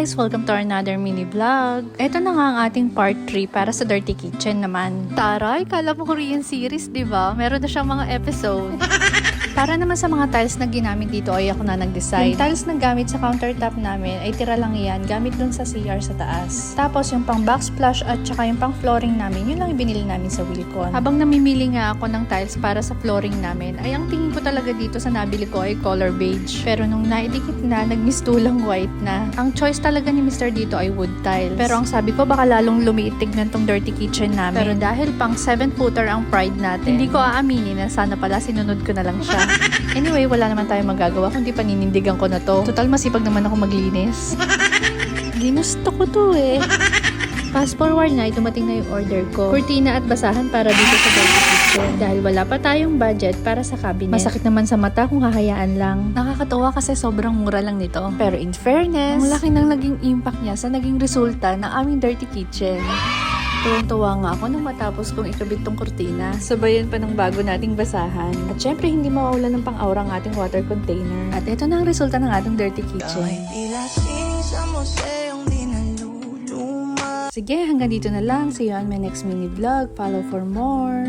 guys! Welcome to another mini vlog. Ito na nga ang ating part 3 para sa Dirty Kitchen naman. Taray, kala mo Korean series, di ba? Meron na siyang mga episode. Para naman sa mga tiles na ginamit dito ay ako na nag-decide. Yung tiles na gamit sa countertop namin ay tira lang yan gamit dun sa CR sa taas. Tapos yung pang backsplash at saka yung pang flooring namin, yun lang ibinili namin sa Wilcon. Habang namimili nga ako ng tiles para sa flooring namin, ay ang tingin ko talaga dito sa nabili ko ay color beige. Pero nung naidikit na, nagmistulang white na. Ang choice talaga ni Mr. dito ay wood tiles. Pero ang sabi ko baka lalong lumiit tignan tong dirty kitchen namin. Pero dahil pang 7-footer ang pride natin, hindi ko aaminin na sana pala sinunod ko na lang siya. Anyway, wala naman tayong magagawa kundi paninindigan ko na to. Total masipag naman ako maglinis. Ginusto ko to eh. Fast forward na, dumating na yung order ko. Kurtina at basahan para dito sa dirty kitchen. Dahil wala pa tayong budget para sa cabinet. Masakit naman sa mata kung hahayaan lang. Nakakatawa kasi sobrang mura lang nito. Pero in fairness, ang laki ng naging impact niya sa naging resulta ng aming dirty kitchen. Tuwang-tuwa nga ako nang matapos kong ikabit tong kurtina. Sabayan pa ng bago nating basahan. At syempre hindi mawawala ng pang-aura ang ating water container. At ito na ang resulta ng ating dirty kitchen. Sige, hanggang dito na lang. See you on my next mini vlog. Follow for more.